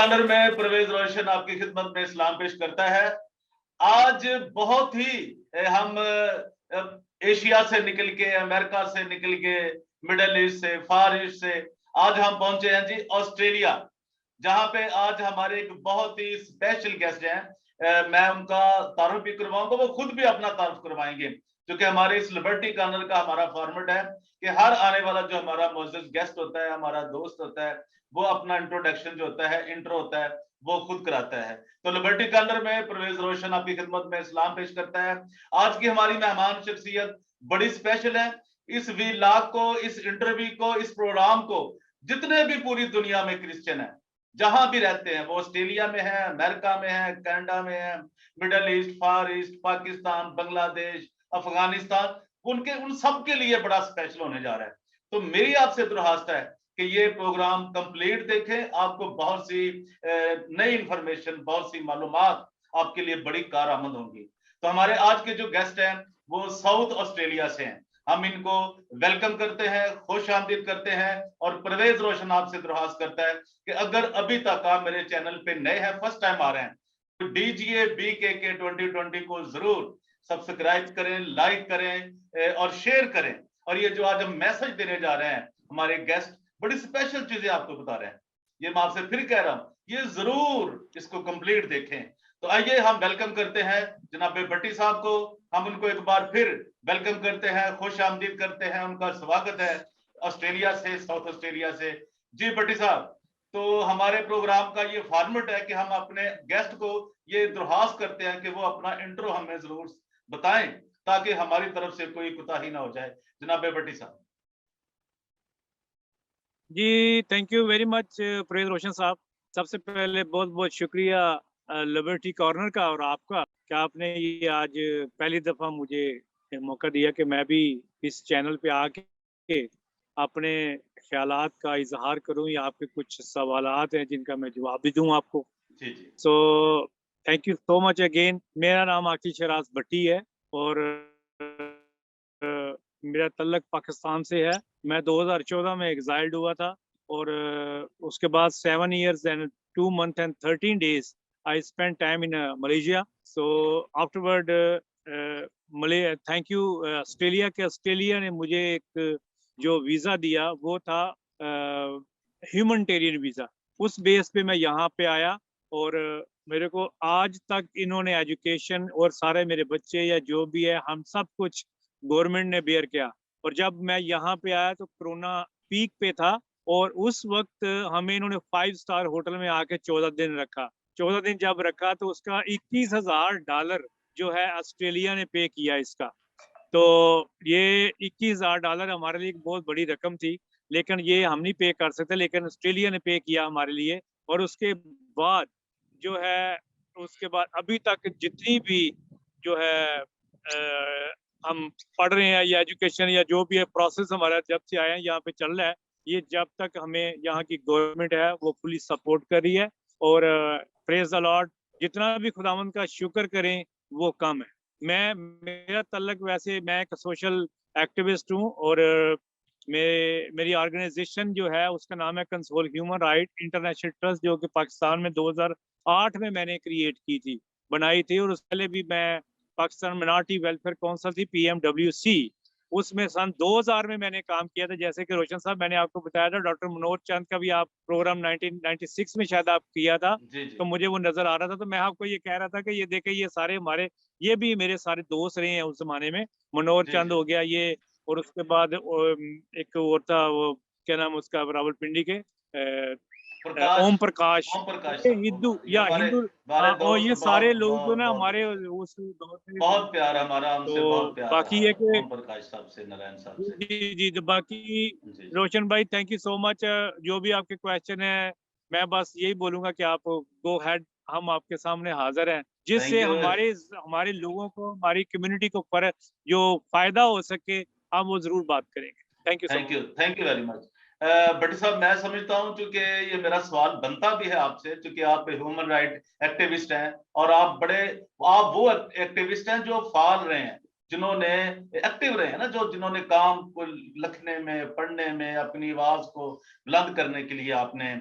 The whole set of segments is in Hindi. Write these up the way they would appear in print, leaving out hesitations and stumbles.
कॉर्नर में परवेज रोशन आपकी खिदमत में सलाम पेश करता है। आज बहुत ही हम एशिया से निकल के, अमेरिका से निकल के, मिडल ईस्ट से, फार ईस्ट से आज हम पहुंचे हैं जी ऑस्ट्रेलिया, जहां पे आज हमारे एक बहुत ही स्पेशल गेस्ट हैं। मैं उनका तारुफ भी करवाऊंगा, वो खुद भी अपना तारुफ करवाएंगे, क्योंकि हमारे इस लिबर्टी कॉर्नर का हमारा फॉर्मेट है कि हर आने वाला जो हमारा मोअज़्ज़िज़ गेस्ट होता है, हमारा दोस्त होता है, वो अपना इंट्रोडक्शन जो होता है, इंट्रो होता है, वो खुद कराता है। तो लिबर्टी कॉर्नर में परवेज रोशन आपकी खिदमत में सलाम पेश करता है। आज की हमारी मेहमान शख्सियत बड़ी स्पेशल है। इस व्लॉग को, इस इंटरव्यू को, इस प्रोग्राम को जितने भी पूरी दुनिया में क्रिश्चियन है, जहां भी रहते हैं, वो ऑस्ट्रेलिया में है, अमेरिका में है, कनाडा में है, मिडल ईस्ट, फार ईस्ट, पाकिस्तान, बांग्लादेश, अफगानिस्तान, उन सब के लिए बड़ा स्पेशल होने जा रहा है। तो मेरी आपसे दरख्वास्त है कि ये प्रोग्राम कंप्लीट देखें, आपको बहुत सी नई इंफॉर्मेशन, बहुत सी मालूमात आपके लिए बड़ी कारआमद होंगी। तो हमारे आज के जो गेस्ट हैं वो साउथ ऑस्ट्रेलिया से हैं। हम इनको वेलकम करते हैं, खुश आमदीद करते हैं, और परवेज रोशन आपसे दरख्वास्त करता है कि अगर अभी तक आप मेरे चैनल पे नए हैं, फर्स्ट टाइम आ रहे हैं, तो डीजीए BKK 2020 को जरूर सब्सक्राइब करें, लाइक करें और शेयर करें। और ये जो आज हम मैसेज देने जा रहे हैं, हमारे गेस्ट बड़ी स्पेशल चीजें आपको बता रहे हैं, ये मैं आपसे फिर कह रहा हूं, ये जरूर इसको कंप्लीट देखें। तो आइए हम वेलकम करते हैं जनाब भट्टी साहब को। हम उनको एक बार फिर वेलकम करते हैं, खुश आमदीद करते हैं, उनका स्वागत है ऑस्ट्रेलिया से, साउथ ऑस्ट्रेलिया से। जी भट्टी साहब, तो हमारे प्रोग्राम का ये फॉर्मेट है कि हम अपने गेस्ट को ये दरख्वास्त करते हैं कि वो अपना इंट्रो हमें जरूर बताएं, ताकि हमारी तरफ से कोई कोताही ना हो जाए। जनाब भट्टी साहब। जी, thank you very much Parvez Roshan sahab. सबसे पहले बहुत बहुत शुक्रिया लिबर्टी कॉर्नर का और आपका कि आपने ये आज पहली दफ़ा मुझे मौका दिया कि मैं भी इस चैनल पे आके अपने ख्यालात का इजहार करूं, या आपके कुछ सवालात हैं जिनका मैं जवाब भी दूं आपको। जी जी। So thank you so much again. मेरा नाम आकिल शराज भट्टी है और मेरा तल्लक पाकिस्तान से है। मैं 2014 में एग्जाइल्ड हुआ था और उसके बाद 7 years and 2 months and 13 days I spent time in Malaysia. So afterward thank you Australia के, ऑस्ट्रेलिया ने मुझे एक जो वीज़ा दिया वो था ह्यूमनिटेरियन वीज़ा। उस बेस पे मैं यहाँ पे आया और मेरे को आज तक इन्होंने एजुकेशन और सारे मेरे बच्चे या जो भी है हम सब कुछ गवर्नमेंट ने बेयर किया। और जब मैं यहाँ पे आया तो कोरोना पीक पे था और उस वक्त हमें इन्होंने 5 स्टार होटल में आके 14 दिन रखा। 14 दिन जब रखा तो उसका $21,000 जो है ऑस्ट्रेलिया ने पे किया इसका। तो ये $21,000 हमारे लिए एक बहुत बड़ी रकम थी, लेकिन ये हम नहीं पे कर सकते, लेकिन ऑस्ट्रेलिया ने पे किया हमारे लिए। और उसके बाद जो है, उसके बाद अभी तक जितनी भी जो है हम पढ़ रहे हैं या एजुकेशन या जो भी है प्रोसेस हमारा जब से आए हैं यहाँ पे चल रहा है, ये जब तक हमें यहाँ की गवर्नमेंट है वो फुली सपोर्ट कर रही है। और प्रेज द लॉर्ड, जितना भी खुदावंद का शुक्र करें वो कम है। मेरा तल्लक, वैसे मैं एक सोशल एक्टिविस्ट हूँ और मेरी ऑर्गेनाइजेशन जो है उसका नाम है console human right international trust, जो कि पाकिस्तान में 2008 में मैंने क्रिएट की थी, बनाई थी। और उससे पहले भी मैं पाकिस्तान मिनॉरिटी वेलफेयर काउंसिल थी PMWC, उसमें सन 2000 में मैंने काम किया था। जैसे कि रोशन साहब मैंने आपको बताया था, डॉक्टर मनोज चंद का भी आप प्रोग्राम 1996 में शायद आप किया था, जी जी। तो मुझे वो नजर आ रहा था। तो मैं आपको ये कह रहा था कि ये देखे, ये सारे हमारे, ये भी मेरे सारे दोस्त रहे हैं उस जमाने में। मनोज जी चंद जी। हो गया ये, और उसके बाद एक और था, वो क्या नाम उसका, रावलपिंडी के प्रकाश, ओम प्रकाश, ओम प्रकाश ये साहब, हिंदू ये या हमारे हिंदू। हमारे हाँ, और दोस्त, ये सारे बहुत लोग जो बहुत ना बहुत हमारे उस दौर से थे। बहुत प्यार, हमारा उनसे बहुत तो प्यार बाकी रहा ये कि ओम प्रकाश साहब से, नारायण साहब से। जी जी, तो बाकी जी जी। रोशन भाई थैंक यू सो मच। जो भी आपके क्वेश्चन है, मैं बस यही बोलूंगा कि आप गो हेड, हम आपके सामने हाजिर हैं, थैंक जिससे यू, हमारे लोगों को, हमारी कम्युनिटी को जो फायदा हो सके, हम वो जरूर बात करेंगे। Thank you so much. Thank you very much. Bhatti sahab, मैं समझता हूं चूंकि ये मेरा सवाल बनता भी है आपसे, चूंकि आप ह्यूमन राइट एक्टिविस्ट हैं और आप वो एक्टिविस्ट हैं जो फाल रहे हैं, जिन्होंने एक्टिव रहे हैं ना, जो जिन्होंने काम को लिखने में, पढ़ने में, अपनी आवाज को बुलंद करने के लिए आपने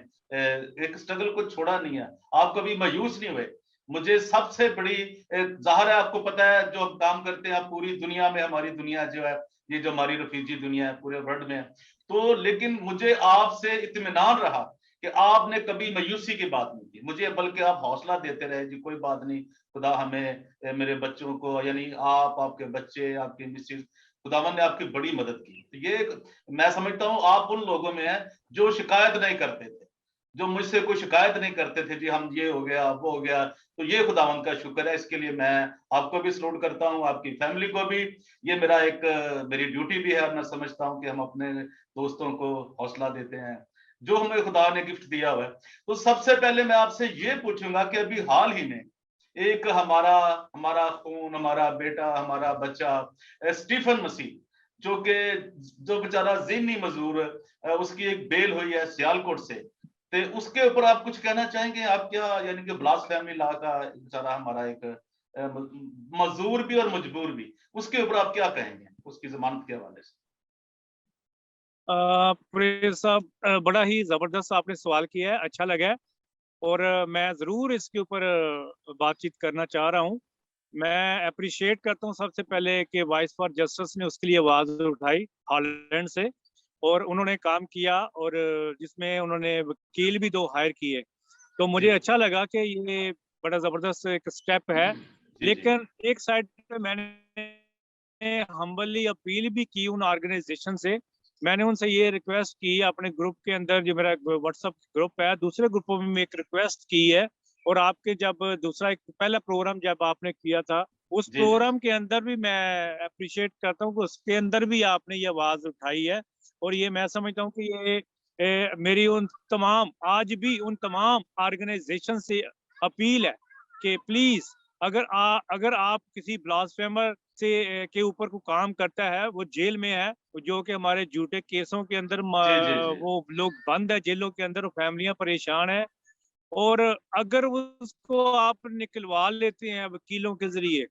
एक स्ट्रगल को छोड़ा नहीं है, आप कभी मायूस नहीं हुए। मुझे सबसे बड़ी ज़ाहिर है आपको पता है जो हम काम करते हैं, पूरी दुनिया में हमारी दुनिया जो है, ये जो हमारी रिफ्यूजी दुनिया है पूरे वर्ल्ड में है, तो लेकिन मुझे आपसे इत्मीनान रहा कि आपने कभी मायूसी की बात नहीं की मुझे, बल्कि आप हौसला देते रहे जी कोई बात नहीं, खुदा हमें मेरे बच्चों को, यानी आप, आपके बच्चे, आपकी मिसेज, खुदावन ने आपकी बड़ी मदद की। तो ये मैं समझता हूँ आप उन लोगों में हैं जो शिकायत नहीं करते थे, जो मुझसे कोई शिकायत नहीं करते थे जी हम ये हो गया, वो हो गया। तो ये खुदावन का शुक्र है, इसके लिए मैं आपको भी सलूट करता हूँ, आपकी फैमिली को भी। ये मेरा एक मेरी ड्यूटी भी है, और मैं समझता हूँ कि हम अपने दोस्तों को हौसला देते हैं जो हमें खुदा ने गिफ्ट दिया हुआ है। तो सबसे पहले मैं आपसे ये पूछूंगा कि अभी हाल ही में एक हमारा हमारा खून, हमारा बेटा, हमारा बच्चा स्टीफन मसीह, जो बेचारा ज़िमनी मजदूर, उसकी एक बेल हुई है सियालकोट से, तो उसके ऊपर आप कुछ कहना चाहेंगे? आप क्या, यानी कि ब्लास्फेमी लॉ का बेचारा हमारा एक मजदूर भी और मजबूर भी, उसके ऊपर आप क्या कहेंगे उसकी जमानत के हवाले से? प्रेम साहब, बड़ा ही जबरदस्त आपने सवाल किया है, अच्छा लगा है। और मैं जरूर इसके ऊपर बातचीत करना चाह रहा हूँ। मैं अप्रिशिएट करता हूँ सबसे पहले कि वॉइस फॉर जस्टिस ने उसके लिए आवाज उठाई हॉलैंड से, और उन्होंने काम किया, और जिसमें उन्होंने वकील भी 2 हायर किए। तो मुझे जी अच्छा लगा कि ये बड़ा जबरदस्त एक स्टेप है। जी जी लेकिन एक साइड पे मैंने हम्बली अपील भी की उन ऑर्गेनाइजेशन से। मैंने उनसे ये रिक्वेस्ट की अपने ग्रुप के अंदर, जो मेरा व्हाट्सएप ग्रुप है, दूसरे ग्रुपों में एक रिक्वेस्ट की है। और आपके जब दूसरा एक पहला प्रोग्राम जब आपने किया था, उस जी जी प्रोग्राम के अंदर भी मैं अप्रिशिएट करता हूँ कि उसके अंदर भी आपने ये आवाज उठाई है। और ये मैं समझता हूँ कि ये मेरी उन तमाम, आज भी उन तमाम ऑर्गेनाइजेशन से अपील है कि प्लीज, अगर आप किसी ब्लास्फेमर से के ऊपर को काम करता है, वो जेल में है, जो कि हमारे झूठे केसों के अंदर जी जी जी वो लोग बंद है जेलों के अंदर, फैमिलियां परेशान है। और अगर उसको आप निकलवा लेते हैं वकीलों के जरिए,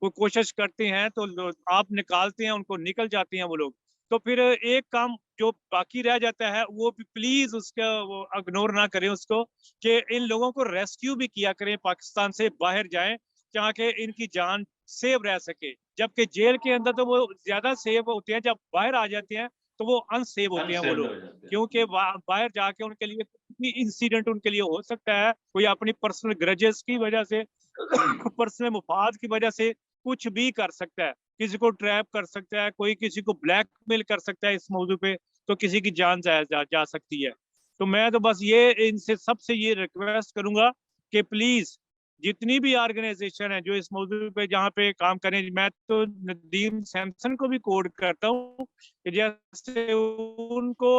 वो कोशिश करते हैं तो आप निकालते हैं उनको, निकल जाते हैं वो लोग, तो फिर एक काम जो बाकी रह जाता है वो भी प्लीज उसका वो इग्नोर ना करें उसको, कि इन लोगों को रेस्क्यू भी किया करें, पाकिस्तान से बाहर जाएं जहाँ के इनकी जान सेव रह सके। जबकि जेल के अंदर तो वो ज्यादा सेव होते हैं, जब बाहर आ जाते हैं तो वो अनसेव होते हैं वो अनसेव्ड लोग। हो जाते हैं। क्योंकि बाहर जाके उनके लिए कुछ भी इंसिडेंट उनके लिए हो सकता है, कोई अपनी पर्सनल ग्रजेस की वजह से, पर्सनल मुफाद की वजह से कुछ भी कर सकता है, किसी को ट्रैप कर सकता है, कोई किसी को ब्लैकमेल कर सकता है इस मौजू पे, तो किसी की जान जा सकती है। तो मैं तो बस ये इनसे सबसे ये रिक्वेस्ट करूंगा कि प्लीज जितनी भी ऑर्गेनाइजेशन है जो इस मौजू पे जहाँ पे काम करें, मैं तो नदीम सैमसन को भी कोड करता हूँ कि जैसे उनको,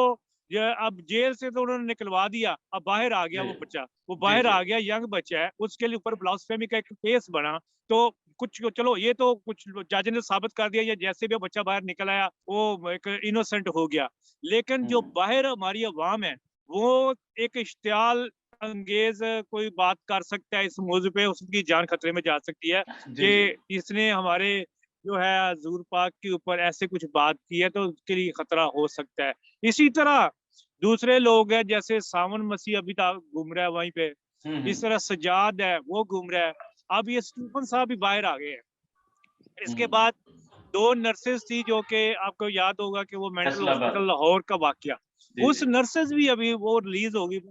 अब जेल से तो उन्होंने निकलवा दिया, अब बाहर आ गया जी वो बच्चा, वो जी बाहर जी आ गया, यंग बच्चा है, उसके लिए ऊपर ब्लास्फेमी का एक केस बना। तो कुछ चलो, ये तो कुछ जज ने साबित कर दिया, या जैसे भी बच्चा बाहर निकल आया वो एक इनोसेंट हो गया। लेकिन जो हम्म, बाहर हमारी अवाम है, वो एक इश्तियाल अंगेज कोई बात कर सकता है इस मौजू पे, उसकी जान खतरे में जा सकती है जी जी कि इसने हमारे जो है हजूर पाक के ऊपर ऐसे कुछ बात की है, तो उसके लिए खतरा हो सकता है। इसी तरह दूसरे लोग हैं, जैसे सावन मसीह अभी तक घूम रहा है वहीं पे, इस हम्म तरह सजाद है वो घूम रहा है। अब ये स्टीफन साहब भी बाहर आ गए हैं। इसके हम्म बाद 2 नर्सेस थी, जो कि आपको याद होगा कि वो मेंटल फैसलाबाद। हॉस्पिटल लाहौर का वाकया, जी उस जी नर्सेस भी अभी वो रिलीज होगी,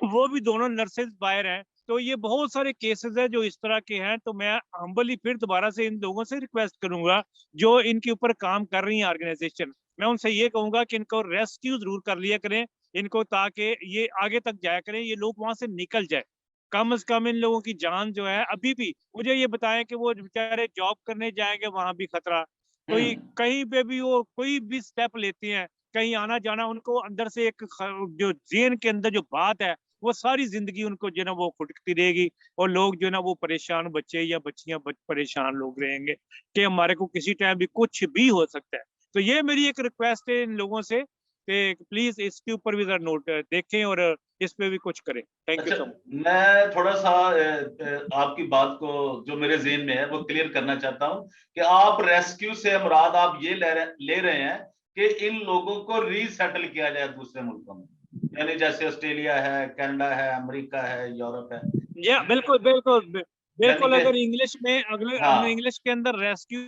वो भी दोनों नर्सेस बाहर हैं। तो ये बहुत सारे केसेस है जो इस तरह के हैं। तो मैं हम्बली फिर दोबारा से इन लोगों से रिक्वेस्ट करूंगा जो इनके ऊपर काम कर रही है ऑर्गेनाइजेशन, मैं उनसे ये कहूंगा कि इनको रेस्क्यू जरूर कर लिया करें इनको, ताकि ये आगे तक जाया करें, ये लोग वहां से निकल जाए। कम से कम इन लोगों की जान जो है, अभी भी मुझे ये बताएं कि वो बेचारे जॉब करने जाएंगे, वहां भी खतरा, कोई हम्म कहीं पे भी वो कोई भी स्टेप लेते हैं, कहीं आना जाना, उनको अंदर से एक जो जेन के अंदर जो बात है, वो सारी जिंदगी उनको जो ना वो खुटकती रहेगी। और लोग जो ना वो परेशान, बच्चे या बच्चियां परेशान लोग रहेंगे कि हमारे को किसी टाइम भी कुछ भी हो सकता है। तो ये मेरी एक रिक्वेस्ट है इन लोगों से तो प्लीज इसके ऊपर भी जरा नोट देखें और इस पे भी कुछ करें। थैंक यू अच्छा, सो मच। मैं थोड़ा सा आपकी बात को जो मेरे ज़हन में है वो क्लियर करना चाहता हूँ कि आप रेस्क्यू से मुराद आप ये ले रहे हैं कि इन लोगों को रीसेटल किया जाए दूसरे मुल्कों में, यानी जैसे ऑस्ट्रेलिया है, कनाडा है, अमेरिका है, यूरोप है, या बिल्कुल बिल्कुल यानी बिल्कुल, कि अगर इंग्लिश में अगले हमने हाँ इंग्लिश के अंदर रेस्क्यू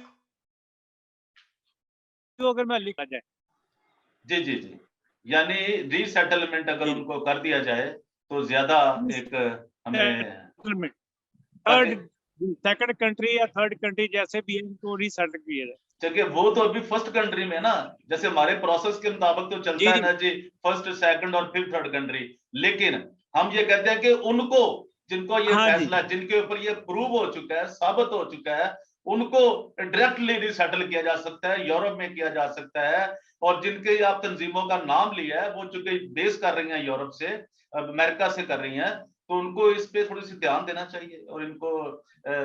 अगर मैं लिखा जाए, जी जी जी, यानी रीसेटलमेंट अगर जी उनको कर दिया जाए तो ज्यादा एक हमें, सेटलमेंट, ताकि थर्ड सेकंड कंट्री या थर्ड कंट्री जैसे भी है इनको रीसेटल किया जाए। क्योंकि वो तो अभी फर्स्ट कंट्री में है ना, जैसे हमारे प्रोसेस के मुताबिक तो जी चलता है जी ना जी, फर्स्ट सेकंड और फिर थर्ड कंट्री, लेकिन हम ये कहते हैं कि उनको, जिनको ये हाँ जी फैसला, जिनके ऊपर ये प्रूव हो चुका है, साबित हो चुका है, उनको डायरेक्टली रिसेटल किया जा सकता है, यूरोप में किया जा सकता है। और जिनके आप तंजीमों का नाम लिया है वो चूंकि बेस कर रही हैं यूरोप से, अमेरिका से कर रही हैं, तो उनको इस पे थोड़ी सी ध्यान देना चाहिए और इनको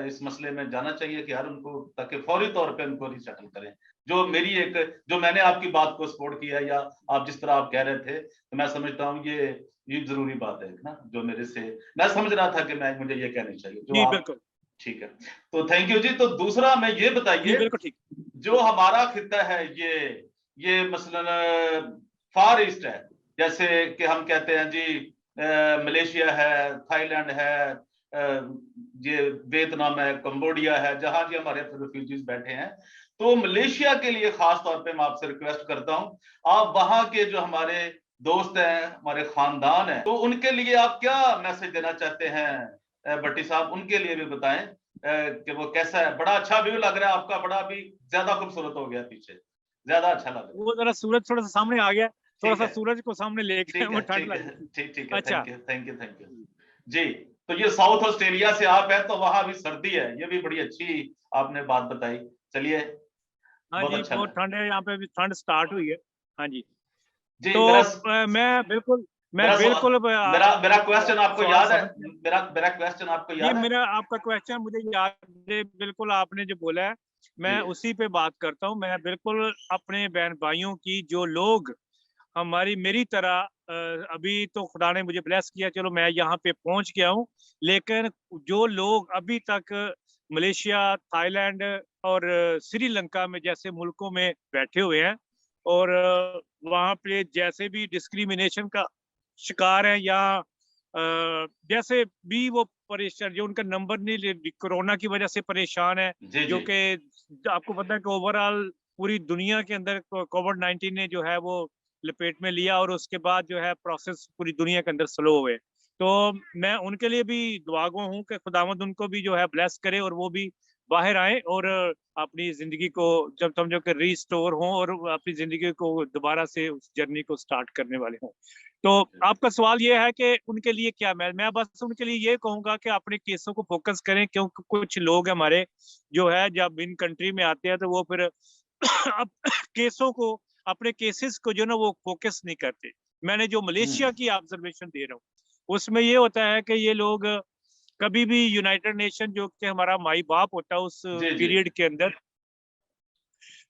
इस मसले में जाना चाहिए कि यार उनको, ताकि फौरी तौर पे उनको रिसेटल करें। जो मेरी एक, जो मैंने आपकी बात को सपोर्ट किया या आप जिस तरह आप कह रहे थे, तो मैं समझता हूँ ये जरूरी बात है ना, जो मेरे से मैं समझ रहा था कि मैं, मुझे ये कहनी चाहिए जो जी आप, बिल्कुल, ठीक है। तो थैंक यू जी। तो दूसरा मैं ये जी बताइए, बिल्कुल ठीक। जो हमारा खिता है ये मसलन फार ईस्ट है, जैसे कि हम कहते हैं जी मलेशिया है, थाईलैंड है, ये वियतनाम है, कंबोडिया है, जहां जी हमारे रेफ्यूजीज बैठे हैं। तो मलेशिया के लिए खास तौर पे मैं आपसे रिक्वेस्ट करता हूं, आप वहां के जो हमारे दोस्त हैं, हमारे खानदान है, तो उनके लिए आप क्या मैसेज देना चाहते हैं भट्टी साहब, उनके लिए भी बताएं कि वो कैसा है। बड़ा अच्छा व्यू लग रहा है आपका, बड़ा भी ज्यादा खूबसूरत हो गया पीछे, ज्यादा अच्छा लग रहा है। वो जरा सूरज थोड़ा सा सामने आ गया, थोड़ा ठीक सा है, सूरज को सामने ले गए, ठीक वो है, ठंड ठीक लग है, रही थी। ठीक है, अच्छा, thank you, thank you, thank you जी। तो ये साउथ ऑस्ट्रेलिया से आप है, तो वहां भी सर्दी है, ये भी बड़ी अच्छी आपने बात बताई। चलिए, हाँ बहुत जी अच्छा बहुत लगा ठंड है यहाँ पे, भी ठंड स्टार्ट हुई है। हाँ जी, जी। तो मेरा मैं मेरा बिल्कुल मेरा मेरा क्वेश्चन आपको सवाल याद है, समझ गया। मेरा क्वेश्चन आपको ये याद है मेरा आपका क्वेश्चन मुझे याद है, बिल्कुल आपने जो बोला है जी। मैं उसी पे बात करता हूँ। मैं बिल्कुल अपने बहन भाइयों की, जो लोग हमारी मेरी तरह अभी तो खुदा ने मुझे ब्लेस किया, चलो मैं यहाँ पे पहुंच गया हूँ, लेकिन जो लोग अभी तक मलेशिया, थाईलैंड और श्रीलंका में जैसे मुल्कों में बैठे हुए हैं और वहाँ पे जैसे भी डिस्क्रिमिनेशन का शिकार है, या जैसे भी वो परेशान, जो उनका नंबर नहीं ले, कोरोना की वजह से परेशान है, जी जो जी। कि आपको पता है कि ओवरऑल पूरी दुनिया के अंदर कोविड-19 ने जो है वो लपेट में लिया, और उसके बाद जो है प्रोसेस पूरी दुनिया के अंदर स्लो हुए। तो मैं उनके लिए भी दुआगो हूँ कि खुदावंद उनको भी जो है ब्लेस करे और वो भी बाहर आए और अपनी जिंदगी को जब समझो कि रीस्टोर हों और अपनी जिंदगी को दोबारा से उस जर्नी को स्टार्ट करने वाले हों। तो आपका सवाल ये है कि उनके लिए क्या, मैं बस उनके लिए ये कहूंगा कि अपने केसों को फोकस करें, क्योंकि कुछ लोग हमारे जो है जब इन कंट्री में आते हैं तो वो फिर अब केसों को, अपने केसेस को जो ना वो फोकस नहीं करते। मैंने जो मलेशिया की ऑब्जर्वेशन दे रहा हूँ उसमें ये होता है कि ये लोग कभी भी यूनाइटेड नेशन जो कि हमारा माई बाप होता है उस जी जी। पीरियड के अंदर,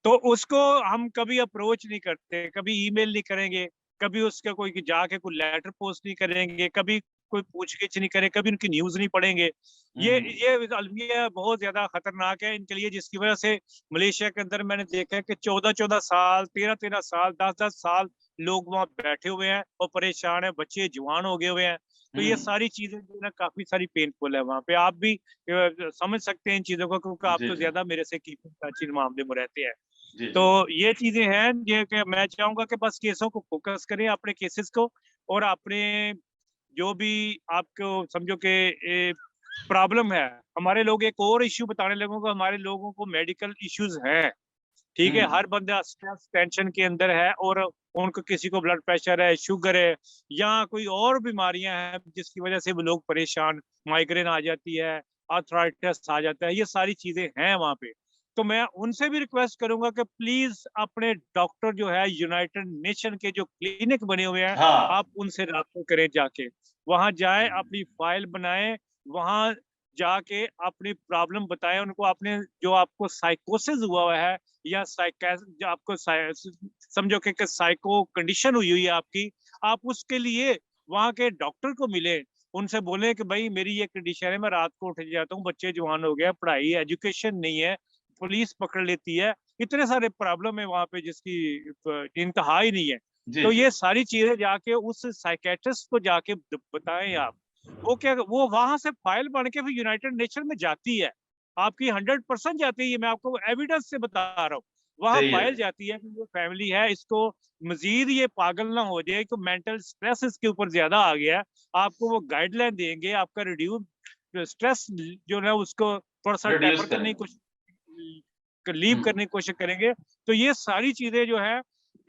तो उसको हम कभी अप्रोच नहीं करते, कभी ईमेल नहीं करेंगे, कभी उसका कोई जाके कोई लेटर पोस्ट नहीं करेंगे, कभी कोई पूछगिछ नहीं करें, कभी उनकी न्यूज नहीं पढ़ेंगे। ये अलमिया बहुत ज्यादा खतरनाक है इनके लिए, जिसकी वजह से मलेशिया के अंदर मैंने देखा है कि 14-14 साल, 13-13 साल, 10-10 साल लोग वहां बैठे हुए हैं और परेशान है, बच्चे जवान हो गए हुए हैं। तो ये सारी चीजें जो है काफी सारी पेनफुल है वहां पे। आप भी समझ सकते हैं इन चीजों को, क्योंकि आप जी तो जी ज्यादा मेरे से कीपिंग टच इन मामले में रहते हैं। जी तो जी। ये चीजें हैं ये कि मैं चाहूंगा कि बस केसों को फोकस करें, अपने केसेस को, और अपने जो भी आपको समझो कि प्रॉब्लम है। हमारे लोग एक और इश्यू बताने लगोगे, हमारे लोगों को मेडिकल इश्यूज हैं, ठीक है, हर बंदा स्ट्रेस टेंशन के अंदर है, और उनको किसी को ब्लड प्रेशर है, शुगर है, या कोई और बीमारियां हैं जिसकी वजह से वो लोग परेशान, माइग्रेन आ जाती है, आर्थराइटिस आ जाता है, ये सारी चीजें हैं वहां पे। तो मैं उनसे भी रिक्वेस्ट करूंगा कि प्लीज अपने डॉक्टर जो है यूनाइटेड नेशन के जो क्लिनिक बने हुए हैं, हाँ। आप उनसे राब्ता करें, जाके वहां जाए, अपनी फाइल बनाए, वहां जाके अपनी प्रॉब्लम बताएं उनको, आपने जो आपको साइकोसिस हुआ है या जो आपको समझो कि साइको कंडीशन हुई हुई है आपकी, आप उसके लिए वहां के डॉक्टर को मिले, उनसे बोले कि भाई मेरी ये कंडीशन है, मैं रात को उठ जाता हूँ, बच्चे जवान हो गए, पढ़ाई एजुकेशन नहीं है, पुलिस पकड़ लेती है, इतने सारे प्रॉब्लम है वहां पे जिसकी इंतहा ही नहीं है। जी तो जी ये सारी चीजें जाके उस साइकेट्रिस्ट को जाके बताएं आप। वो वहां से फाइल बन के फिर यूनाइटेड नेशन में जाती है, आपकी 100% जाती है, मैं आपको एविडेंस से बता रहा हूँ। वहां सही है। फाइल जाती है कि ये फैमिली है, इसको मजीद ये पागल ना हो जाए, तो मेंटल स्ट्रेस इसके ऊपर ज्यादा आ गया है, आपको वो गाइडलाइन देंगे, आपका रिड्यूस स्ट्रेस जो है उसको थोड़ा सा रिड्यूस टेपर करें। करने की कोशिश, लीव करने की कोशिश करेंगे। तो ये सारी चीजें जो है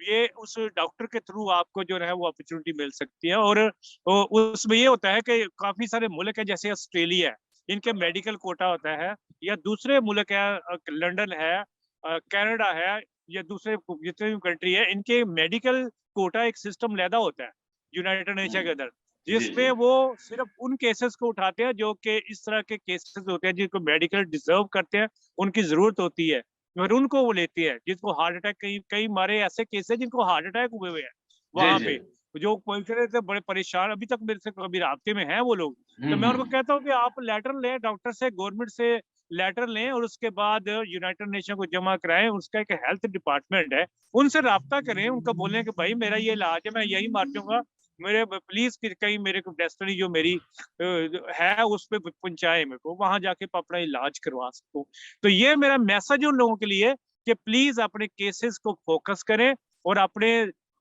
ये उस डॉक्टर के थ्रू आपको जो है वो अपॉर्चुनिटी मिल सकती है। और उसमें ये होता है कि काफी सारे मुल्क है जैसे ऑस्ट्रेलिया है, इनके मेडिकल कोटा होता है, या दूसरे मुल्क है लंदन है, कनाडा है, या दूसरे जितने भी कंट्री है, इनके मेडिकल कोटा एक सिस्टम लैदा होता है यूनाइटेड नेशन के अंदर, जी जी जिसमें वो सिर्फ उन केसेस को उठाते हैं जो कि इस तरह के केसेस होते हैं जिनको मेडिकल डिजर्व करते हैं, उनकी जरूरत होती है, और उनको वो लेती है। जिसको हार्ट अटैक, कई कई मारे ऐसे केस है जिनको हार्ट अटैक हुए हुए हैं जी वहां जी। पे, जो बेचारे थे बड़े परेशान, अभी तक मेरे से कभी राब्ते में हैं वो लोग। तो मैं उनको हम्म। कहता हूँ कि आप लेटर लें डॉक्टर से, गवर्नमेंट से लेटर लें, और उसके बाद यूनाइटेड नेशन को जमा कराएं, उसका एक हेल्थ डिपार्टमेंट है, उनसे राब्ता करें, उनको बोलें कि भाई मेरा ये इलाज है, मैं यही मार जाऊंगा, मेरे प्लीज कहीं मेरे को डेस्टिनी जो मेरी है उस पर पहुंचाए, मेरे को वहां जाके अपना इलाज करवा सकूं। तो ये मेरा मैसेज उन लोगों के लिए कि प्लीज अपने केसेस को फोकस करें, और अपने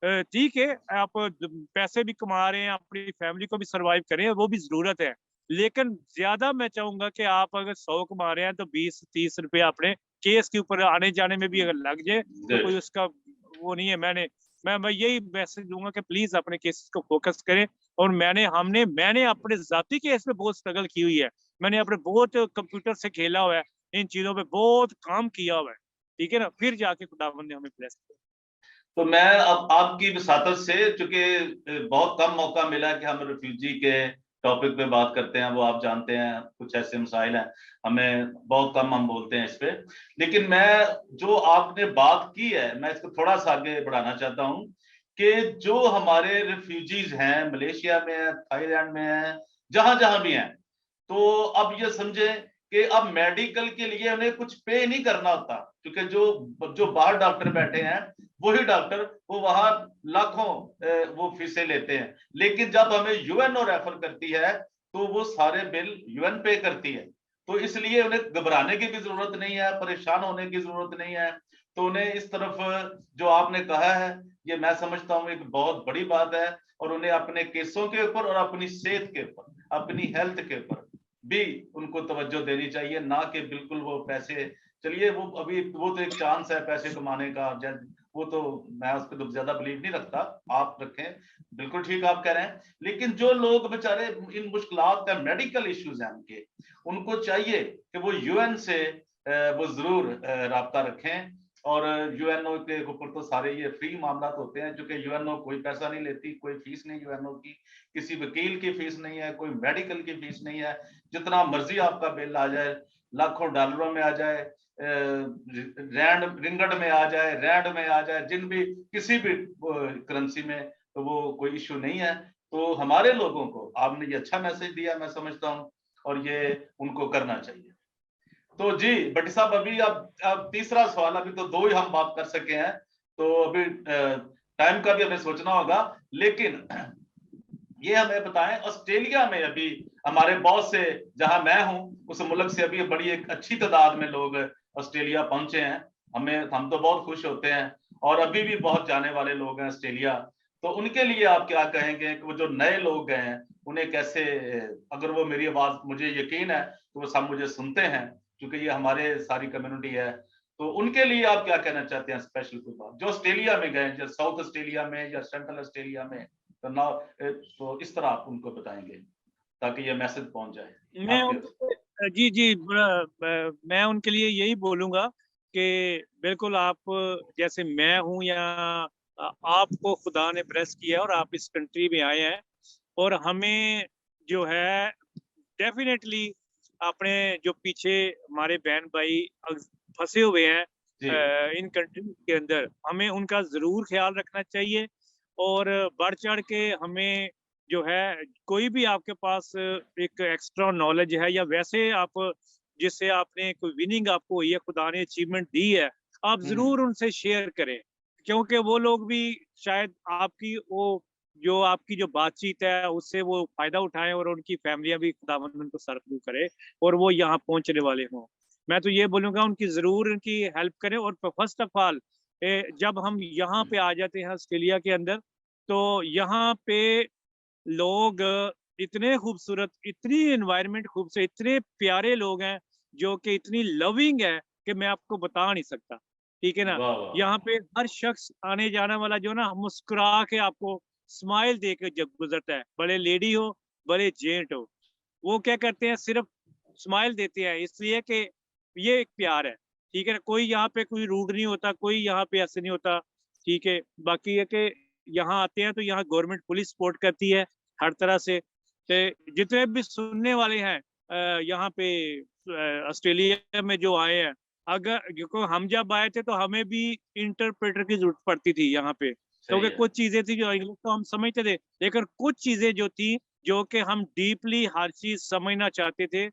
ठीक है आप पैसे भी कमा रहे हैं, अपनी फैमिली को भी सरवाइव करें, वो भी जरूरत है, लेकिन ज्यादा मैं चाहूंगा कि आप अगर 100 कमा रहे हैं तो 20-30 रुपए अपने केस के ऊपर आने जाने में भी अगर लग जाए तो गुड। कोई उसका वो नहीं है। मैं यही मैसेज दूंगा कि प्लीज अपने केसेस को फोकस करें। और मैंने अपने जाती केस में बहुत स्ट्रगल की हुई है, मैंने अपने बहुत कंप्यूटर से खेला हुआ है, इन चीजों पे बहुत काम किया हुआ है, ठीक है ना, फिर जाके खुदावंद ने हमें ब्लेस किया। तो मैं अब आपकी विसातत से, चूंकि बहुत कम मौका मिला कि हम रिफ्यूजी के टॉपिक पे बात करते हैं, वो आप जानते हैं कुछ ऐसे मसाइल हैं, हमें बहुत कम हम बोलते हैं इस पे, लेकिन मैं जो आपने बात की है मैं इसको थोड़ा सा आगे बढ़ाना चाहता हूं कि जो हमारे रिफ्यूजीज हैं मलेशिया में है, थाईलैंड में है, जहां जहां भी हैं, तो अब ये समझे कि अब मेडिकल के लिए उन्हें कुछ पे नहीं करना होता, क्योंकि जो जो बाहर डॉक्टर बैठे हैं वही डॉक्टर वो वहां लाखों वो फीसें लेते हैं, लेकिन जब हमें यूएनओ रेफर करती है तो वो सारे बिल यूएन पे करती है। तो इसलिए उन्हें घबराने की भी जरूरत नहीं है, परेशान होने की जरूरत नहीं है। तो उन्हें इस तरफ जो आपने कहा है ये मैं समझता हूँ एक बहुत बड़ी बात है, और उन्हें अपने केसों के ऊपर और अपनी सेहत के ऊपर, अपनी हेल्थ के ऊपर भी उनको तवज्जो देनी चाहिए, ना कि बिल्कुल वो पैसे, चलिए वो अभी वो तो एक चांस है पैसे कमाने का, वो तो मैं उस पर तो ज्यादा बिलीव नहीं रखता, आप रखें, बिल्कुल ठीक आप कह रहे हैं। लेकिन जो लोग बेचारे इन मुश्किलात का मेडिकल इश्यूज हैं उनके, उनको चाहिए कि वो यूएन से वो जरूर राब्ता रखें। और यूएनओ के ऊपर तो सारे ये फ्री मामला होते हैं, क्योंकि यूएनओ कोई पैसा नहीं लेती, कोई फीस नहीं यूएनओ की, किसी वकील की फीस नहीं है, कोई मेडिकल की फीस नहीं है, जितना मर्जी आपका बिल आ जाए, लाखों डॉलरों में आ जाए, रैंड रिंगड में आ जाए, रैंड में आ जाए, जिन भी किसी भी करेंसी में, तो वो कोई इश्यू नहीं है। तो हमारे लोगों को आपने ये अच्छा मैसेज दिया मैं समझता हूँ, और ये उनको करना चाहिए। तो जी भट्टी साहब, अभी अब तीसरा सवाल, अभी तो दो ही हम बात कर सके हैं, तो अभी टाइम का भी हमें सोचना होगा, लेकिन ये हमें बताएं ऑस्ट्रेलिया में अभी हमारे बहुत से, जहां मैं हूं उस मुल्क से अभी बड़ी एक अच्छी तादाद में लोग ऑस्ट्रेलिया पहुंचे हैं, हम तो बहुत खुश होते हैं, और अभी भी बहुत जाने वाले लोग हैं ऑस्ट्रेलिया। तो उनके लिए आप क्या कहेंगे कि वो जो नए लोग गए हैं उन्हें कैसे, अगर वो मेरी आवाज, मुझे यकीन है तो वो सब मुझे सुनते हैं क्योंकि ये हमारे सारी कम्युनिटी है, तो उनके लिए आप क्या कहना चाहते हैं स्पेशल कोई बात, जो ऑस्ट्रेलिया में गए, जो साउथ ऑस्ट्रेलिया में या सेंट्रल ऑस्ट्रेलिया में, तो ना, तो इस तरह आप उनको बताएंगे ताकि ये मैसेज पहुंच जाए मैं आपके। उनके जी जी मैं उनके लिए यही बोलूंगा कि बिल्कुल आप, जैसे मैं हूं या आपको खुदा ने ब्लेस किया और आप इस कंट्री में आए हैं, और हमें जो है डेफिनेटली अपने जो पीछे हमारे बहन भाई फंसे हुए हैं जी इन कंट्री के अंदर, हमें उनका जरूर ख्याल रखना चाहिए। और बढ़ चढ़ के हमें जो है, कोई भी आपके पास एक एक्स्ट्रा नॉलेज है या वैसे आप जिससे आपने कोई विनिंग आपको हुई है, खुदा ने अचीवमेंट दी है, आप हम्म जरूर उनसे शेयर करें, क्योंकि वो लोग भी शायद आपकी वो जो आपकी जो बातचीत है उससे वो फायदा उठाएं और उनकी फैमिलियां भी खुदावंद उनको सरफरू करे और वो यहाँ पहुंचने वाले हों। मैं तो ये बोलूंगा उनकी जरूर उनकी हेल्प करें। और फर्स्ट ऑफ ऑल जब हम यहाँ पे आ जाते हैं ऑस्ट्रेलिया के अंदर, तो यहाँ पे लोग इतने खूबसूरत, इतनी एनवायरनमेंट खूबसूरत, इतने प्यारे लोग हैं जो कि इतनी लविंग है कि मैं आपको बता नहीं सकता। ठीक है ना। वाह वाह यहाँ पे हर शख्स आने जाने वाला जो ना मुस्कुरा के आपको स्माइल दे के जब गुजरता है, बड़े लेडी हो बड़े जेंट हो, वो क्या करते हैं, सिर्फ स्माइल देते हैं, इसलिए कि ये एक प्यार है। ठीक है ना। कोई यहाँ पे कोई रूड नहीं होता, कोई यहाँ पे ऐसे नहीं होता। ठीक है। बाकी है कि यहाँ आते हैं तो यहाँ गवर्नमेंट पुलिस सपोर्ट करती है हर तरह से। तो जितने भी सुनने वाले हैं यहाँ पे ऑस्ट्रेलिया में जो आए हैं, अगर क्योंकि हम जब आए थे तो हमें भी इंटरप्रेटर की जरूरत पड़ती थी यहाँ पे, सही क्योंकि है कुछ चीजें थी जो इंग्लिश तो हम समझते थे, लेकिन कुछ चीजें जो थी जो कि हम डीपली हर चीज समझना चाहते थे।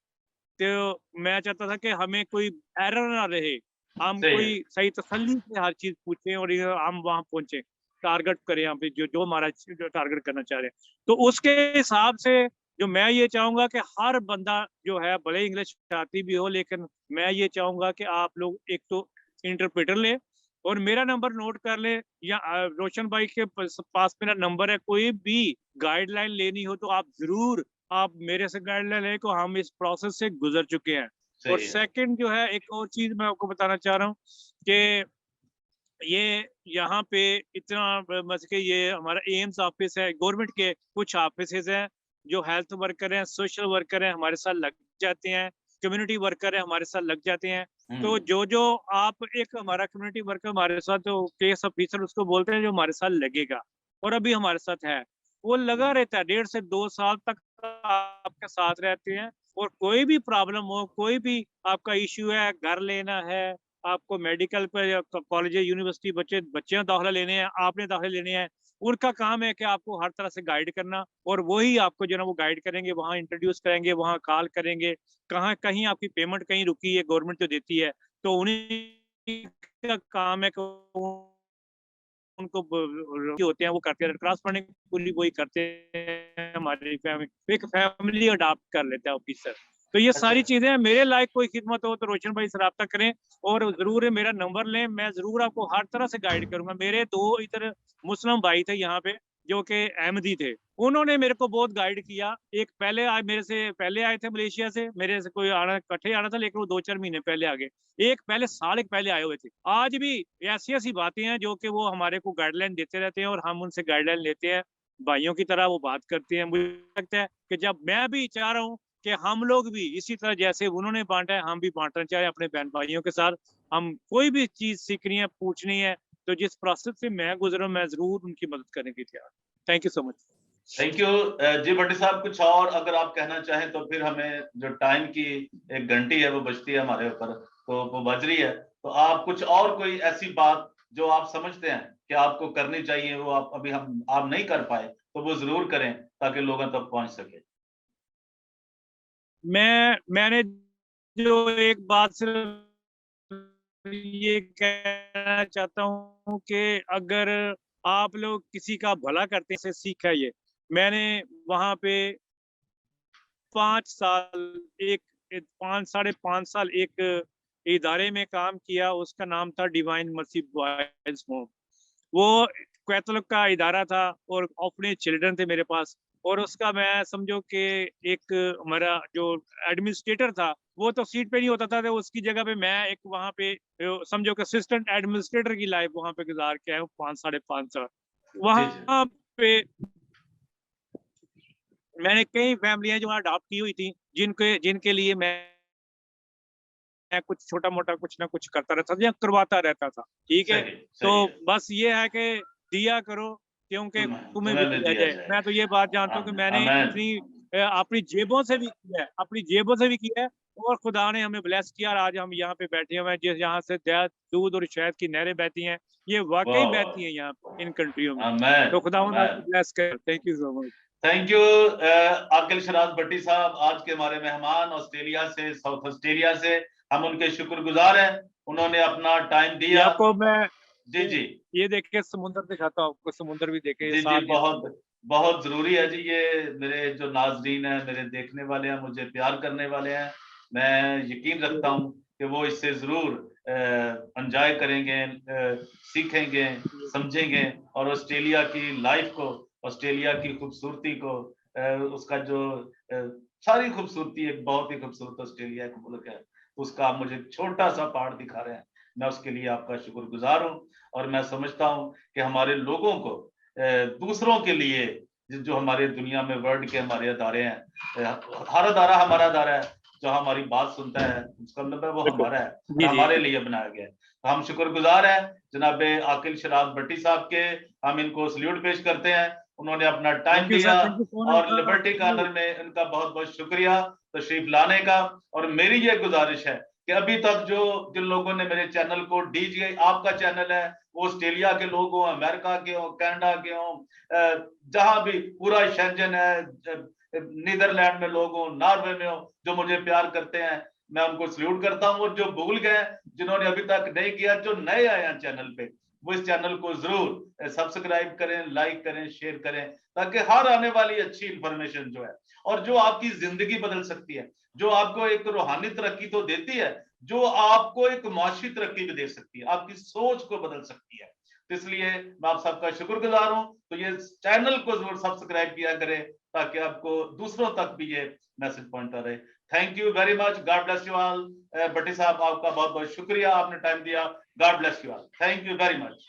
तो मैं चाहता था कि हमें कोई एरर ना रहे, हम सही है कोई सही तसल्ली से हर चीज पूछें और ये हम वहां पहुंचे, टारगेट करें यहाँ पे जो जो हमारा जो टारगेट करना चाह रहे हैं। तो उसके हिसाब से जो मैं ये चाहूंगा कि हर बंदा जो है, भले इंग्लिश आती भी हो, लेकिन मैं ये चाहूंगा कि आप लोग एक तो इंटरप्रेटर ले और मेरा नंबर नोट कर ले, या रोशन भाई के पास मेरा नंबर है, कोई भी गाइडलाइन लेनी हो तो आप जरूर आप मेरे से गाइडलाइन ले को, हम इस प्रोसेस से गुजर चुके हैं। और सही है सेकंड जो है, एक और चीज मैं आपको बताना चाह रहा हूँ कि ये यहाँ पे इतना बस के ये हमारा एम्स ऑफिस है, गवर्नमेंट के कुछ ऑफिस हैं, जो हेल्थ वर्कर हैं, सोशल वर्कर हैं, हमारे साथ लग जाते हैं, कम्युनिटी वर्कर है हमारे साथ लग जाते हैं। तो हम्म जो जो आप एक हमारा कम्युनिटी वर्कर हमारे साथ, जो केस ऑफिसर उसको बोलते हैं, जो हमारे साथ लगेगा और अभी हमारे साथ है, वो लगा रहता है 1.5 से 2 साल तक आपके साथ रहते हैं। और कोई भी प्रॉब्लम हो, कोई भी आपका इश्यू है, घर लेना है, आपको मेडिकल पे कॉलेज यूनिवर्सिटी बच्चे दाखिला लेने हैं, आपने दाखिले लेने हैं, उनका काम है कि आपको हर तरह से गाइड करना, और वही आपको जो ना वो गाइड करेंगे, वहाँ इंट्रोड्यूस करेंगे, वहाँ कॉल करेंगे, कहाँ कहीं आपकी पेमेंट कहीं रुकी है, गवर्नमेंट जो देती है, तो उन्हीं का काम है कि उनको होते हैं वो करते हैं, रेड क्रॉस फंडिंग पूरी वही करते हैं, हमारी फैमिली एक फैमिली अडॉप्ट कर लेता है ऑफिसर। तो ये अच्छा सारी चीजें हैं, मेरे लायक कोई खिदमत हो तो रोशन भाई से रब्ता करें और जरूर है मेरा नंबर लें, मैं जरूर आपको हर तरह से गाइड करूंगा। मेरे 2 इधर मुस्लिम भाई थे यहाँ पे जो कि अहमदी थे, उन्होंने मेरे को बहुत गाइड किया। एक पहले आए, मेरे से पहले आए थे मलेशिया से, मेरे से कोई आना इकट्ठे आना था, लेकिन वो 2-4 महीने पहले आ गए। एक पहले साल एक पहले आए हुए थे। आज भी ऐसी ऐसी बातें हैं जो कि वो हमारे को गाइडलाइन देते रहते हैं और हम उनसे गाइडलाइन लेते हैं, भाइयों की तरह वो बात करते हैं। मुझे लगता है कि जब मैं भी चाह रहा हूँ कि हम लोग भी इसी तरह जैसे उन्होंने बांटा है, हम भी बांटना चाहे अपने बहन भाइयों के साथ। हम कोई भी चीज सीखनी है, पूछनी है, तो जिस प्रोसेस से मैं गुजरा, मैं जरूर उनकी मदद करने की तैयार। Thank you so much. Thank you जी भट्टी साहब, कुछ और अगर आप कहना चाहें तो फिर हमें जो टाइम की एक घंटी है वो बजती है हमारे ऊपर, तो वो बज रही है, तो आप कुछ और कोई ऐसी बात जो आप समझते हैं कि आपको करनी चाहिए, वो आप अभी हम आप नहीं कर पाए तो वो जरूर करें ताकि लोगों तक पहुंच सके। मैंने जो एक बात सिर्फ ये कहना चाहता हूँ कि अगर आप लोग किसी का भला करते हैं, से सीखा ये मैंने वहां पे 5 साल एक 5 साढ़े 5 साल एक इदारे में काम किया, उसका नाम था डिवाइन मर्सी बॉयज होम। वो कैथोलिक का इदारा था और अपने चिल्ड्रन थे मेरे पास। और उसका मैं समझो कि एक हमारा जो एडमिनिस्ट्रेटर था, वो तो सीट पे नहीं होता था, तो उसकी जगह पे मैं एक वहां पे समझो कि असिस्टेंट एडमिनिस्ट्रेटर की लाइफ वहां पे गुजार के आया हूँ 5 साढ़े 5 साल। जी जी वहां पे मैंने कई फैमिलियां जो अडॉप्ट की हुई थी, जिनके जिनके लिए मैं कुछ छोटा मोटा कुछ ना कुछ करता रहता था या करवाता रहता था। ठीक है। सही तो सही है। बस ये है कि दिया करो क्योंकि तुम्हें तुम्हें भी तुम्हें भी दिया दिया जाए। मैं तो जाएगा। ये बात जानता हूँ कि आमीन मैंने आमीन इतनी अपनी जेबों से भी किया है, अपनी जेबों से भी किया है, और खुदा ने हमें ब्लेस किया और आज हम यहाँ पे बैठे हुए हैं, जिस यहाँ से दूध और शहद की नहरें बहती हैं, ये वाकई वाह बहती हैं यहाँ पे इन कंट्रियों में। आमेन तो खुदावंद आपको आमेन। ब्लेस करे। Thank you so much. Thank you Aqil Shiraz Bhatti sahab, आज के हमारे मेहमान ऑस्ट्रेलिया से, साउथ ऑस्ट्रेलिया से, हम उनके शुक्रगुजार हैं, उन्होंने अपना टाइम ये दिया। आपको मैं जी जी ये देखे समुद्र दिखाता हूँ आपको, समुद्र भी देखे, जी जी, साफ ये बहुत समुद्र। बहुत जरूरी है जी। ये मेरे जो नाजरीन हैं, मेरे देखने वाले हैं, मुझे प्यार करने वाले हैं, मैं यकीन रखता हूँ कि वो इससे जरूर एंजॉय करेंगे, सीखेंगे, समझेंगे, और ऑस्ट्रेलिया की लाइफ को, ऑस्ट्रेलिया की खूबसूरती को, उसका जो सारी खूबसूरती, एक बहुत ही खूबसूरत ऑस्ट्रेलिया एक मुल्क है, उसका आप मुझे छोटा सा पहाड़ दिखा रहे हैं, मैं उसके लिए आपका शुक्रगुजार हूँ। और मैं समझता हूँ कि हमारे लोगों को दूसरों के लिए, जो हमारे दुनिया में वर्ल्ड के हमारे अदारे हैं, हर अदारा हमारा अदारा है, जो हमारी बात सुनता है उसका मतलब है वो बिल्कुल। हमारा है और जी जी हमारे लिए बनाया गया है। तो हम शुक्रगुजार हैं जनाब आकिल शराज भट्टी साहब के, हम इनको सल्यूट पेश करते हैं, उन्होंने अपना टाइम थैंक यू सर, दिया, थैंक यू सो और मच लिबर्टी कॉर्नर में उनका बहुत बहुत शुक्रिया तशरीफ लाने का। और मेरी ये गुजारिश है कि अभी तक जो जिन लोगों ने मेरे चैनल को, डीजीआई आपका चैनल है, वो ऑस्ट्रेलिया के लोग हों, अमेरिका के हों, कनाडा के हों, जहां भी पूरा शेंजन है, नीदरलैंड में लोग हों, नॉर्वे में हो, जो मुझे प्यार करते हैं, मैं उनको सल्यूट करता हूं। और जो भूल गए, जिन्होंने अभी तक नहीं किया, जो नए आए हैं चैनल पे, वो इस चैनल को जरूर सब्सक्राइब करें, लाइक करें, शेयर करें, ताकि हर आने वाली अच्छी इंफॉर्मेशन जो है, और जो आपकी जिंदगी बदल सकती है, जो आपको एक रूहानी तरक्की तो देती है, जो आपको एक माशी तरक्की भी दे सकती है, आपकी सोच को बदल सकती है। तो इसलिए मैं आप सबका शुक्रगुजार हूं। तो ये चैनल को जरूर सब्सक्राइब किया करें, ताकि आपको दूसरों तक भी ये मैसेज पहुंचता रहे। Thank you very much, God bless you all. Bhatti sahab, आपका बहुत बहुत शुक्रिया, आपने टाइम दिया। God bless you all, thank you very much.